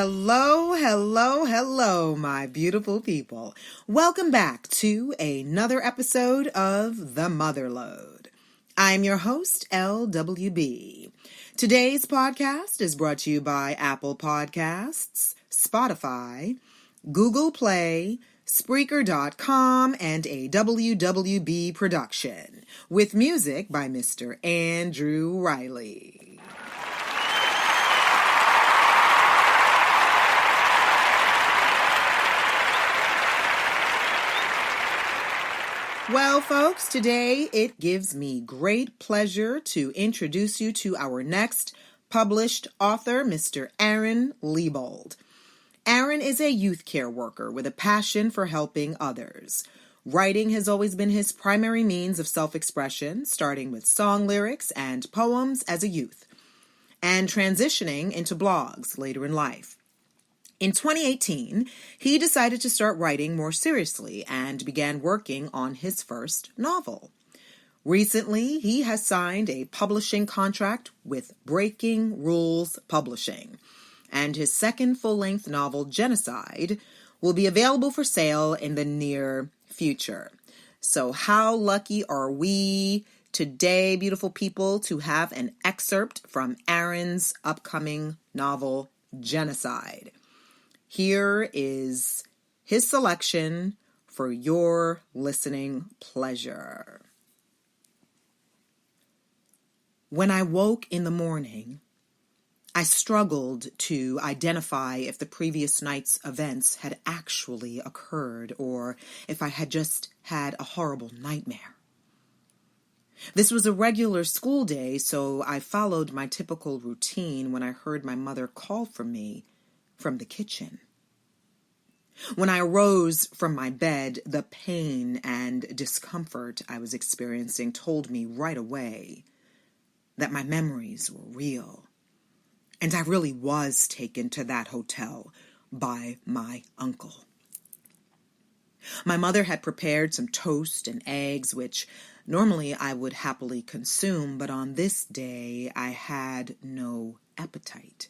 Hello, hello, hello, my beautiful people. Welcome back to another episode of The Motherload. I'm your host, LWB. Today's podcast is brought to you by Apple Podcasts, Spotify, Google Play, Spreaker.com, and a WWB production, with music by Mr. Andrew Riley. Well, folks, today it gives me great pleasure to introduce you to our next published author, Mr. Aaron Lebold. Aaron is a youth care worker with a passion for helping others. Writing has always been his primary means of self-expression, starting with song lyrics and poems as a youth, and transitioning into blogs later in life. In 2018, he decided to start writing more seriously and began working on his first novel. Recently, he has signed a publishing contract with Breaking Rules Publishing, and his second full-length novel, Genocide, will be available for sale in the near future. So how lucky are we today, beautiful people, to have an excerpt from Aaron's upcoming novel, Genocide. Here is his selection for your listening pleasure. When I woke in the morning, I struggled to identify if the previous night's events had actually occurred or if I had just had a horrible nightmare. This was a regular school day, so I followed my typical routine when I heard my mother call for me from the kitchen. When I arose from my bed, the pain and discomfort I was experiencing told me right away that my memories were real, and I really was taken to that hotel by my uncle. My mother had prepared some toast and eggs, which normally I would happily consume, but on this day I had no appetite.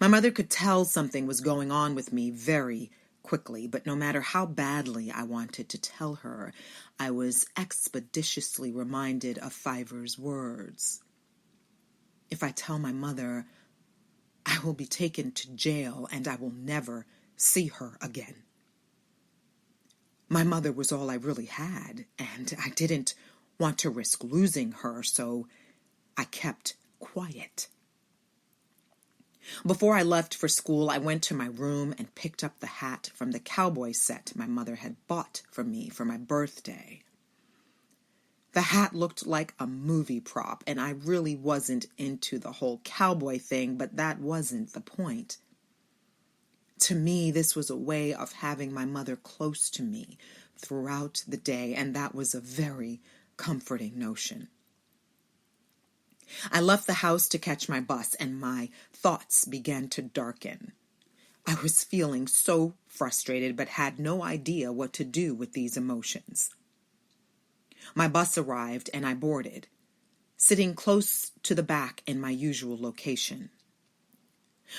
My mother could tell something was going on with me very quickly, but no matter how badly I wanted to tell her, I was expeditiously reminded of Fiver's words. If I tell my mother, I will be taken to jail and I will never see her again. My mother was all I really had, and I didn't want to risk losing her, so I kept quiet. Before I left for school, I went to my room and picked up the hat from the cowboy set my mother had bought for me for my birthday. The hat looked like a movie prop, and I really wasn't into the whole cowboy thing, but that wasn't the point. To me, this was a way of having my mother close to me throughout the day, and that was a very comforting notion. I left the house to catch my bus, and my thoughts began to darken. I was feeling so frustrated, but had no idea what to do with these emotions. My bus arrived, and I boarded, sitting close to the back in my usual location.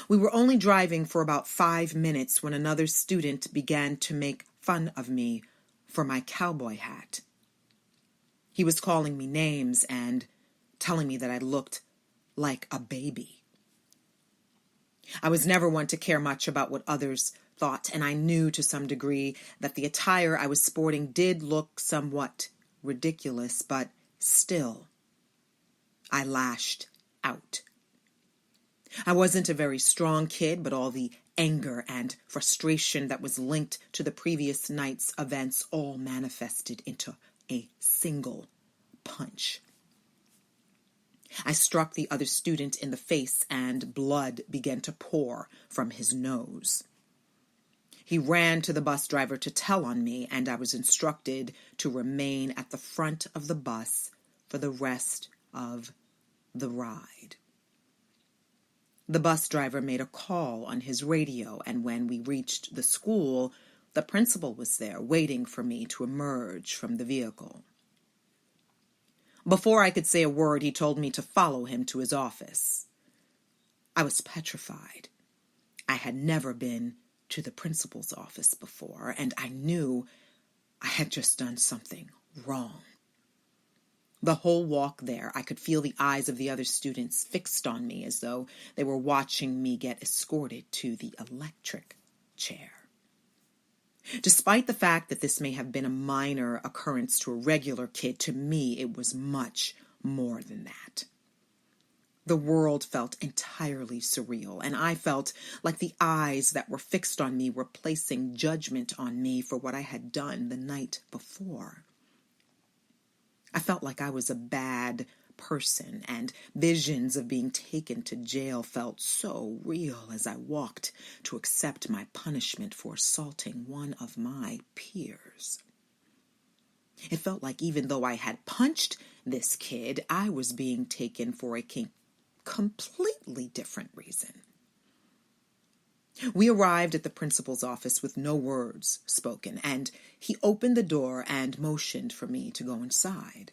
We were only driving for about 5 minutes when another student began to make fun of me for my cowboy hat. He was calling me names and telling me that I looked like a baby. I was never one to care much about what others thought, and I knew to some degree that the attire I was sporting did look somewhat ridiculous, but still, I lashed out. I wasn't a very strong kid, but all the anger and frustration that was linked to the previous night's events all manifested into a single punch. I struck the other student in the face, and blood began to pour from his nose. He ran to the bus driver to tell on me, and I was instructed to remain at the front of the bus for the rest of the ride. The bus driver made a call on his radio, and when we reached the school, the principal was there waiting for me to emerge from the vehicle. Before I could say a word, he told me to follow him to his office. I was petrified. I had never been to the principal's office before, and I knew I had just done something wrong. The whole walk there, I could feel the eyes of the other students fixed on me as though they were watching me get escorted to the electric chair. Despite the fact that this may have been a minor occurrence to a regular kid, to me it was much more than that. The world felt entirely surreal, and I felt like the eyes that were fixed on me were placing judgment on me for what I had done the night before. I felt like I was a bad person, and visions of being taken to jail felt so real as I walked to accept my punishment for assaulting one of my peers. It felt like even though I had punched this kid, I was being taken for a completely different reason. We arrived at the principal's office with no words spoken, and he opened the door and motioned for me to go inside.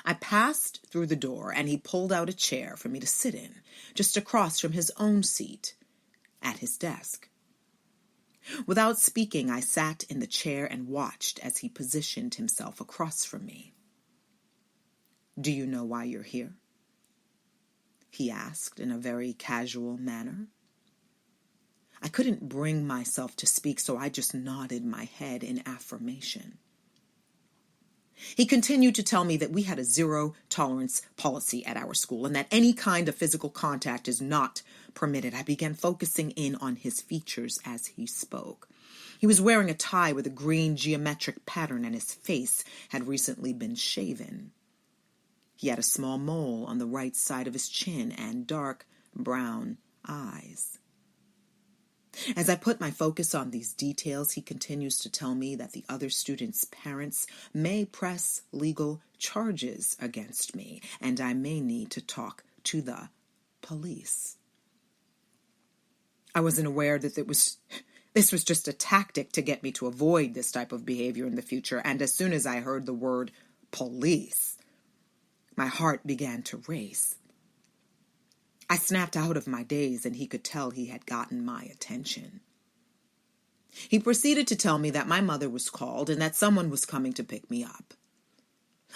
I passed through the door, and he pulled out a chair for me to sit in, just across from his own seat at his desk. Without speaking, I sat in the chair and watched as he positioned himself across from me. "Do you know why you're here?" he asked in a very casual manner. I couldn't bring myself to speak, so I just nodded my head in affirmation. He continued to tell me that we had a zero-tolerance policy at our school and that any kind of physical contact is not permitted. I began focusing in on his features as he spoke. He was wearing a tie with a green geometric pattern, and his face had recently been shaven. He had a small mole on the right side of his chin and dark brown eyes. As I put my focus on these details, he continues to tell me that the other students' parents may press legal charges against me, and I may need to talk to the police. I wasn't aware that this was just a tactic to get me to avoid this type of behavior in the future, and as soon as I heard the word police, my heart began to race. I snapped out of my daze, and he could tell he had gotten my attention. He proceeded to tell me that my mother was called and that someone was coming to pick me up.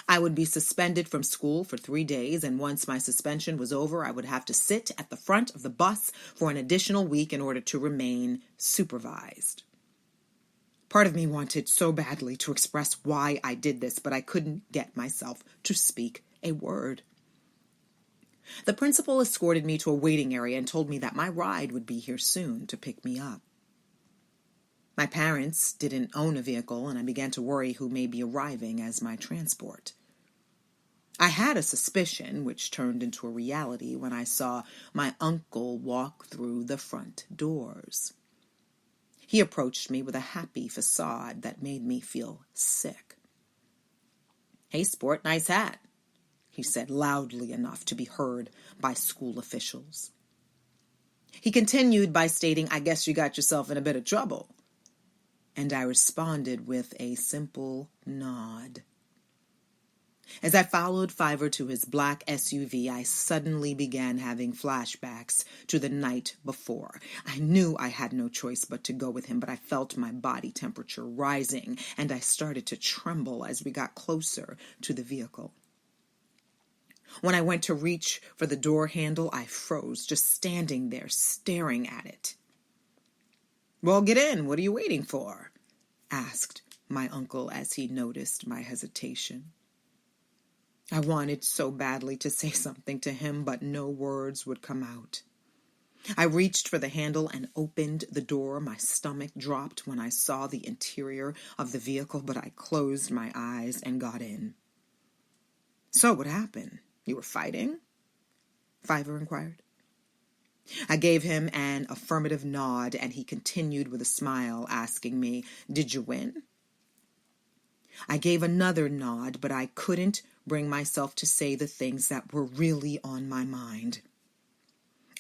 I would be suspended from school for 3 days, and once my suspension was over, I would have to sit at the front of the bus for an additional week in order to remain supervised. Part of me wanted so badly to express why I did this, but I couldn't get myself to speak a word. The principal escorted me to a waiting area and told me that my ride would be here soon to pick me up. My parents didn't own a vehicle, and I began to worry who may be arriving as my transport. I had a suspicion, which turned into a reality when I saw my uncle walk through the front doors. He approached me with a happy facade that made me feel sick. "Hey, sport, nice hat," he said loudly enough to be heard by school officials. He continued by stating, "I guess you got yourself in a bit of trouble." And I responded with a simple nod. As I followed Fiverr to his black SUV, I suddenly began having flashbacks to the night before. I knew I had no choice but to go with him, but I felt my body temperature rising, and I started to tremble as we got closer to the vehicle. When I went to reach for the door handle, I froze, just standing there staring at it. "Well, get in. What are you waiting for?" asked my uncle as he noticed my hesitation. I wanted so badly to say something to him, but no words would come out. I reached for the handle and opened the door. My stomach dropped when I saw the interior of the vehicle, but I closed my eyes and got in. "So what happened? You were fighting?" Fiverr inquired. I gave him an affirmative nod, and he continued with a smile, asking me, "Did you win?" I gave another nod, but I couldn't bring myself to say the things that were really on my mind.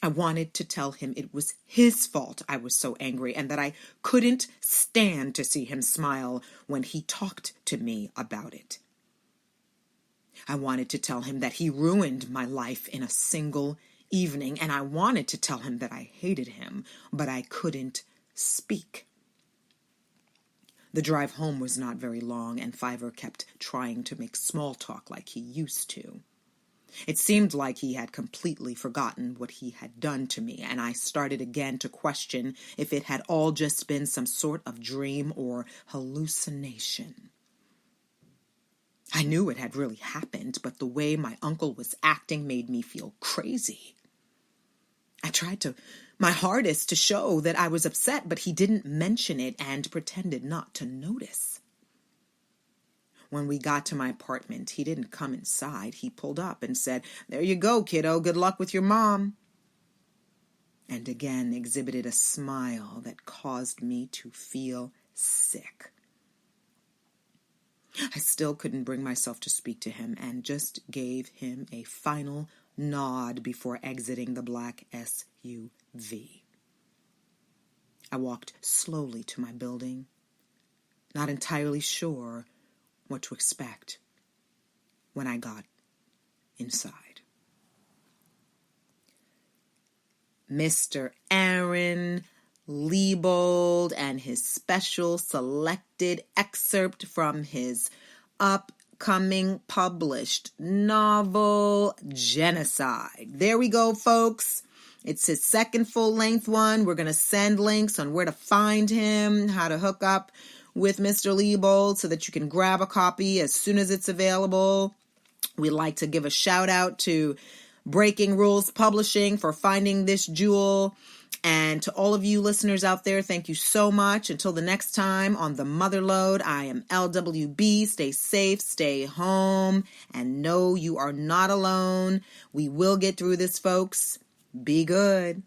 I wanted to tell him it was his fault I was so angry, and that I couldn't stand to see him smile when he talked to me about it. I wanted to tell him that he ruined my life in a single evening, and I wanted to tell him that I hated him, but I couldn't speak. The drive home was not very long, and Fiver kept trying to make small talk like he used to. It seemed like he had completely forgotten what he had done to me, and I started again to question if it had all just been some sort of dream or hallucination. I knew it had really happened, but the way my uncle was acting made me feel crazy. I tried my hardest to show that I was upset, but he didn't mention it and pretended not to notice. When we got to my apartment, he didn't come inside. He pulled up and said, "There you go, kiddo. Good luck with your mom." And again exhibited a smile that caused me to feel sick. I still couldn't bring myself to speak to him and just gave him a final nod before exiting the black SUV. I walked slowly to my building, not entirely sure what to expect when I got inside. Mr. Aaron Lebold and his special selected excerpt from his upcoming published novel, Genocide. There we go, folks. It's his second full-length one. We're going to send links on where to find him, how to hook up with Mr. Lebold so that you can grab a copy as soon as it's available. We'd like to give a shout out to Breaking Rules Publishing for finding this jewel. And to all of you listeners out there, thank you so much. Until the next time on The Motherlode, I am LWB. Stay safe, stay home, and know you are not alone. We will get through this, folks. Be good.